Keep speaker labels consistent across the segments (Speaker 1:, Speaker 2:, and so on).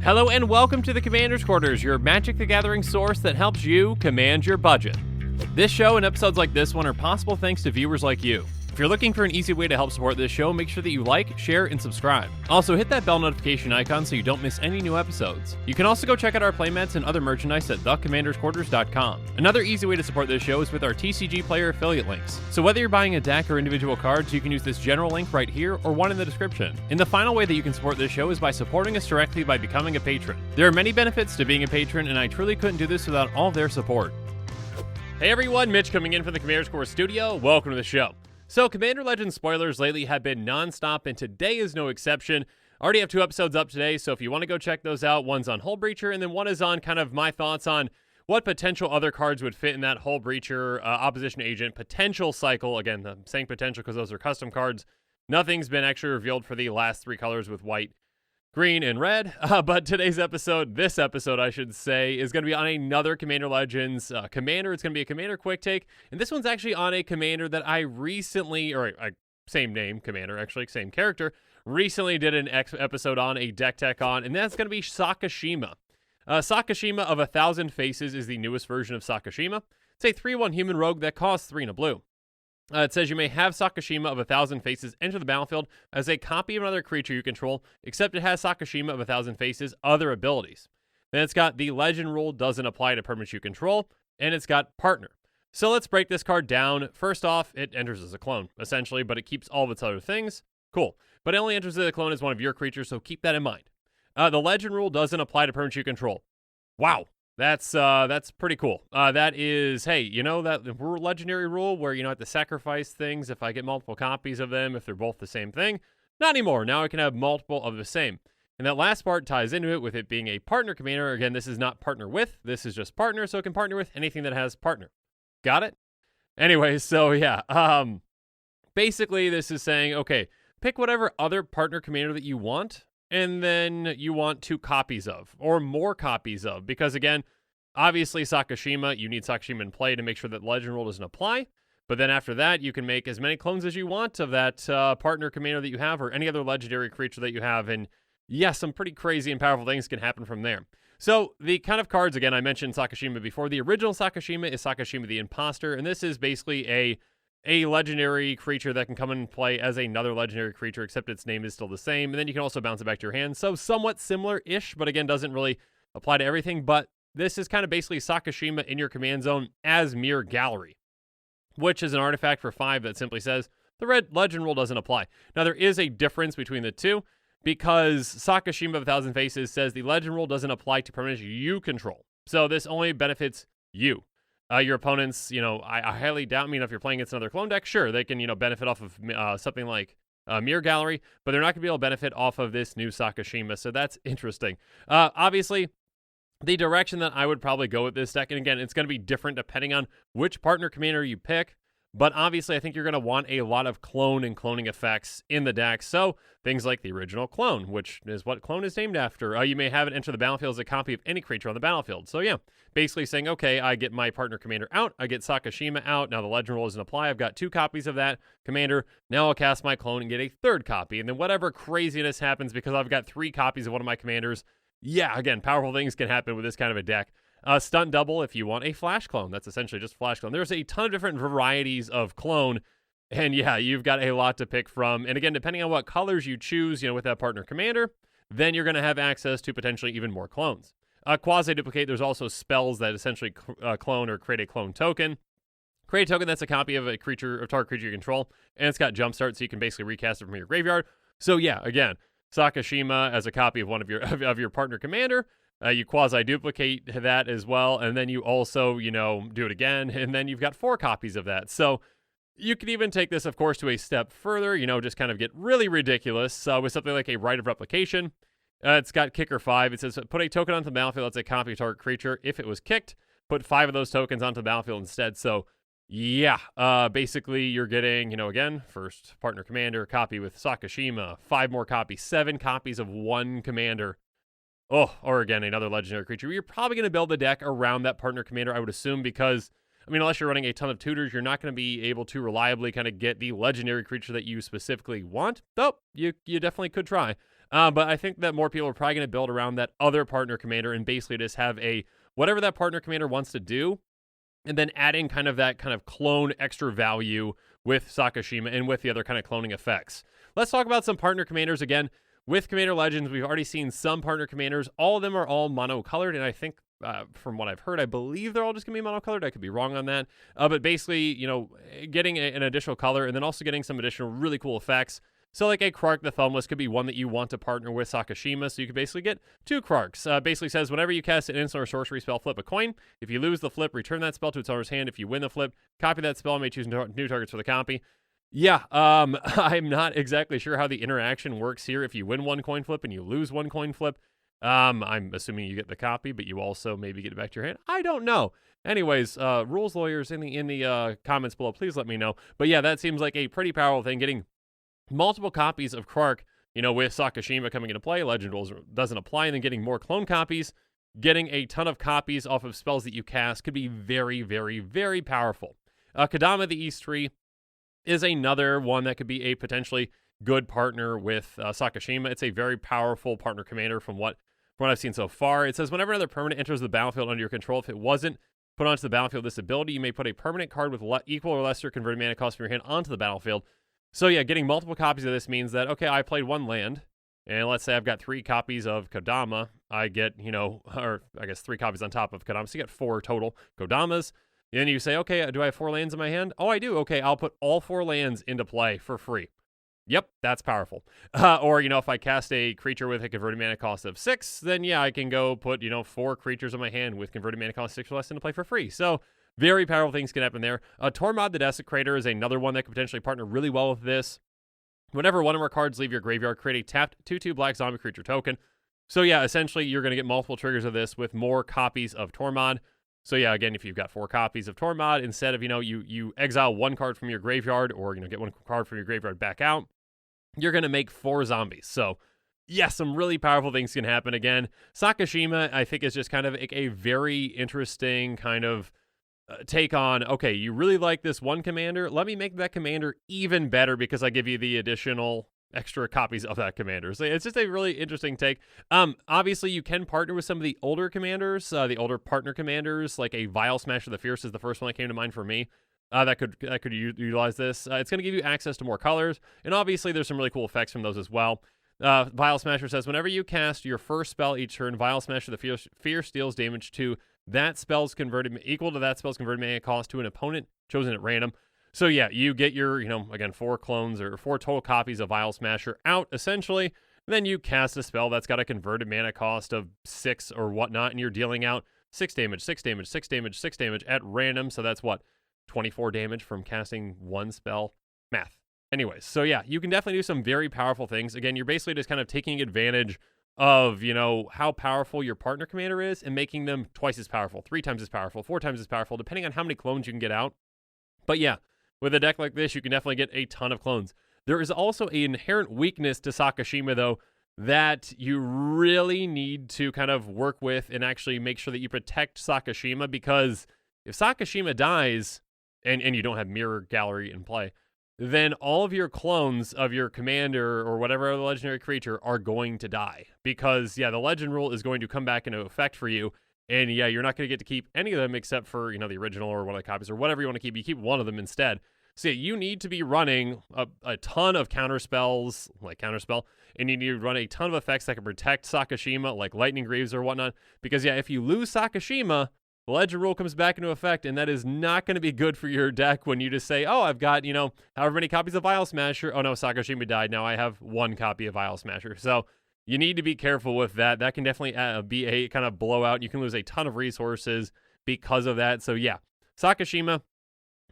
Speaker 1: Hello and welcome to the Commander's Quarters, your Magic the Gathering source that helps you command your budget. This show and episodes like this one are possible thanks to viewers like you. If you're looking for an easy way to help support this show, make sure that you like, share, and subscribe. Also, hit that bell notification icon so you don't miss any new episodes. You can also go check out our playmats and other merchandise at thecommandersquarters.com. Another easy way to support this show is with our TCG player affiliate links. So whether you're buying a deck or individual cards, you can use this general link right here or one in the description. And the final way that you can support this show is by supporting us directly by becoming a patron. There are many benefits to being a patron, and I truly couldn't do this without all their support. Hey everyone, Mitch coming in from the Commander's Quarters studio. Welcome to the show. So, Commander Legends spoilers lately have been non-stop, and today is no exception. I already have 2 episodes up today, so if you want to go check those out, one's on Hull Breacher, and then one is on kind of my thoughts on what potential other cards would fit in that Hull Breacher Opposition Agent potential cycle. Again, I'm saying potential because those are custom cards. Nothing's been actually revealed for the last 3 colors with white, green, and red, but today's episode, this episode I should say, is going to be on another Commander Legends Commander. It's going to be a Commander Quick Take, and this one's actually on a Commander that I recently, or same name, Commander, actually, same character, recently did an episode on, a deck tech on, and that's going to be Sakashima. Sakashima of 1,000 Faces is the newest version of Sakashima. It's a 3/1 human rogue that costs 3 and a blue. It says you may have Sakashima of 1,000 Faces enter the battlefield as a copy of another creature you control, except it has Sakashima of 1,000 Faces other abilities. Then it's got the legend rule doesn't apply to permanents you control, and it's got partner. So let's break this card down. First off, it enters as a clone, essentially, but it keeps all of its other things. Cool. But it only enters as a clone as one of your creatures, so keep that in mind. The legend rule doesn't apply to permanents you control. Wow. That's pretty cool. That is, hey, you know that legendary rule where you don't have to sacrifice things if I get multiple copies of them if they're both the same thing? Not anymore. Now I can have multiple of the same. And that last part ties into it with it being a partner commander. Again, this is not partner with. This is just partner, so it can partner with anything that has partner. Got it? Anyway, so yeah. Basically, this is saying, okay, pick whatever other partner commander that you want, and then you want 2 copies of, or more copies of, because again, obviously Sakashima, you need Sakashima in play to make sure that legend rule doesn't apply, but then after that, you can make as many clones as you want of that partner commander that you have, or any other legendary creature that you have, and yeah, some pretty crazy and powerful things can happen from there. So, the kind of cards, again, I mentioned Sakashima before. The original Sakashima is Sakashima the Imposter, and this is basically a legendary creature that can come and play as another legendary creature, except its name is still the same. And then you can also bounce it back to your hand. So somewhat similar-ish, but again, doesn't really apply to everything. But this is kind of basically Sakashima in your command zone as Mere Gallery, which is an artifact for 5 that simply says the red legend rule doesn't apply. Now, there is a difference between the two because Sakashima of 1,000 Faces says the legend rule doesn't apply to permanents you control. So this only benefits you. Your opponents, I highly doubt, if you're playing against another clone deck, sure, they can, benefit off of something like Mirror Gallery, but they're not going to be able to benefit off of this new Sakashima, so that's interesting. Obviously, the direction that I would probably go with this deck, and again, it's going to be different depending on which partner commander you pick, but obviously, I think you're going to want a lot of clone and cloning effects in the deck, so things like the original clone, which is what clone is named after. You may have it enter the battlefield as a copy of any creature on the battlefield. So yeah, basically saying, okay, I get my partner commander out, I get Sakashima out, now the legend rule doesn't apply, I've got 2 copies of that commander, now I'll cast my clone and get a 3rd copy, and then whatever craziness happens because I've got 3 copies of one of my commanders, yeah, again, powerful things can happen with this kind of a deck. Stunt double if you want a flash clone. That's essentially just flash clone. There's a ton of different varieties of clone, and yeah, you've got a lot to pick from. And again, depending on what colors you choose, with that partner commander, then you're going to have access to potentially even more clones. Quasi-duplicate, there's also spells that essentially clone or create a clone token. Create a token that's a copy of a creature, or target creature you control, and it's got jumpstart, so you can basically recast it from your graveyard. So yeah, again, Sakashima as a copy of one of your partner commander. You quasi-duplicate that as well, and then you also, do it again, and then you've got 4 copies of that. So you can even take this, of course, to a step further, just kind of get really ridiculous with something like a Rite of Replication. It's got kicker 5. It says, put a token onto the battlefield that's a copy of target creature. If it was kicked, put 5 of those tokens onto the battlefield instead. So yeah, basically you're getting, again, first partner commander, copy with Sakashima, 5 more copies, 7 copies of one commander. Oh, or again, another legendary creature. You're probably going to build the deck around that partner commander, I would assume, because I mean, unless you're running a ton of tutors, you're not going to be able to reliably kind of get the legendary creature that you specifically want. Though, you definitely could try. But I think that more people are probably going to build around that other partner commander and basically just have a whatever that partner commander wants to do, and then adding kind of that kind of clone extra value with Sakashima and with the other kind of cloning effects. Let's talk about some partner commanders again. With Commander Legends, we've already seen some partner commanders. All of them are all monocolored, and I think from what I've heard, I believe they're all just going to be monocolored. I could be wrong on that. But basically, getting an additional color and then also getting some additional really cool effects. So like a Krark the Thumbless could be one that you want to partner with Sakashima, so you could basically get 2 Krarks. Basically says, whenever you cast an instant or sorcery spell, flip a coin. If you lose the flip, return that spell to its owner's hand. If you win the flip, copy that spell and may choose new targets for the copy. Yeah, I'm not exactly sure how the interaction works here. If you win 1 coin flip and you lose 1 coin flip, I'm assuming you get the copy, but you also maybe get it back to your hand. I don't know. Anyways, rules lawyers in the comments below, please let me know. But yeah, that seems like a pretty powerful thing, getting multiple copies of Krark, with Sakashima coming into play. Legend rules doesn't apply, and then getting more clone copies, getting a ton of copies off of spells that you cast could be very, very, very powerful. Kodama the East Tree is another one that could be a potentially good partner with Sakashima. It's a very powerful partner commander from what I've seen so far. It says, whenever another permanent enters the battlefield under your control, if it wasn't put onto the battlefield this ability, you may put a permanent card with equal or lesser converted mana cost from your hand onto the battlefield. So yeah, getting multiple copies of this means that, okay, I played 1 land, and let's say I've got 3 copies of Kodama. I get, or I guess 3 copies on top of Kodama, so you get 4 total Kodamas. Then you say, okay, do I have 4 lands in my hand? Oh, I do. Okay, I'll put all 4 lands into play for free. Yep, that's powerful. Or, if I cast a creature with a converted mana cost of 6, then yeah, I can go put, 4 creatures in my hand with converted mana cost 6 or less into play for free. So, very powerful things can happen there. Tormod the Desecrator is another one that could potentially partner really well with this. Whenever one or more cards leave your graveyard, create a tapped 2/2 black zombie creature token. So yeah, essentially, you're going to get multiple triggers of this with more copies of Tormod. So yeah, again, if you've got 4 copies of Tormod, instead of, you exile 1 card from your graveyard or, get 1 card from your graveyard back out, you're going to make 4 zombies. So yeah, some really powerful things can happen. Again, Sakashima, I think, is just kind of a very interesting kind of take on, okay, you really like this one commander, let me make that commander even better because I give you the additional extra copies of that commander. So it's just a really interesting take. Obviously, you can partner with some of the older commanders, the older partner commanders, like a Vile Smasher the Fierce is the first one that came to mind for me. That could utilize this. It's going to give you access to more colors, and obviously there's some really cool effects from those as well. Vile Smasher says, whenever you cast your first spell each turn, Vile Smasher the Fierce deals damage to that spell's converted equal to that spell's converted mana cost to an opponent chosen at random. So yeah, you get your, again, 4 clones or 4 total copies of Vile Smasher out, essentially. Then you cast a spell that's got a converted mana cost of 6 or whatnot, and you're dealing out 6 damage, 6 damage, 6 damage, 6 damage at random. So that's what? 24 damage from casting 1 spell. Math. Anyways, so yeah, you can definitely do some very powerful things. Again, you're basically just kind of taking advantage of, how powerful your partner commander is and making them twice as powerful, 3 times as powerful, 4 times as powerful, depending on how many clones you can get out. But yeah, with a deck like this, you can definitely get a ton of clones. There is also an inherent weakness to Sakashima, though, that you really need to kind of work with and actually make sure that you protect Sakashima, because if Sakashima dies and you don't have Mirror Gallery in play, then all of your clones of your commander or whatever other legendary creature are going to die. Because, yeah, the legend rule is going to come back into effect for you. And, yeah, you're not going to get to keep any of them except for, the original or one of the copies or whatever you want to keep. You keep one of them instead. So, yeah, you need to be running a ton of counterspells, like Counterspell, and you need to run a ton of effects that can protect Sakashima, like Lightning Greaves or whatnot. Because, yeah, if you lose Sakashima, the legend rule comes back into effect, and that is not going to be good for your deck when you just say, oh, I've got, however many copies of Vile Smasher. Oh, no, Sakashima died. Now I have 1 copy of Vile Smasher. So you need to be careful with that. That can definitely be a kind of blowout. You can lose a ton of resources because of that. So yeah, Sakashima,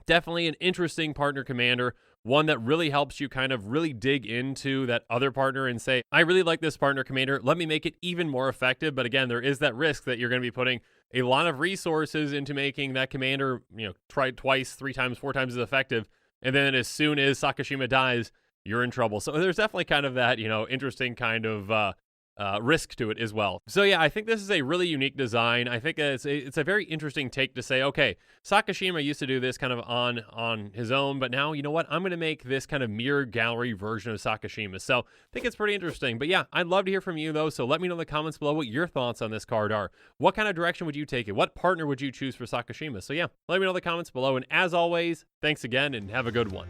Speaker 1: definitely an interesting partner commander, one that really helps you kind of really dig into that other partner and say, I really like this partner commander. Let me make it even more effective. But again, there is that risk that you're going to be putting a lot of resources into making that commander, try twice, 3 times, 4 times as effective. And then as soon as Sakashima dies, you're in trouble. So there's definitely kind of that, interesting kind of risk to it as well. So yeah, I think this is a really unique design. I think it's a very interesting take to say, okay, Sakashima used to do this kind of on his own, but now, you know what? I'm going to make this kind of mirror gallery version of Sakashima. So I think it's pretty interesting. But yeah, I'd love to hear from you though. So let me know in the comments below what your thoughts on this card are. What kind of direction would you take it? What partner would you choose for Sakashima? So yeah, let me know in the comments below. And as always, thanks again and have a good one.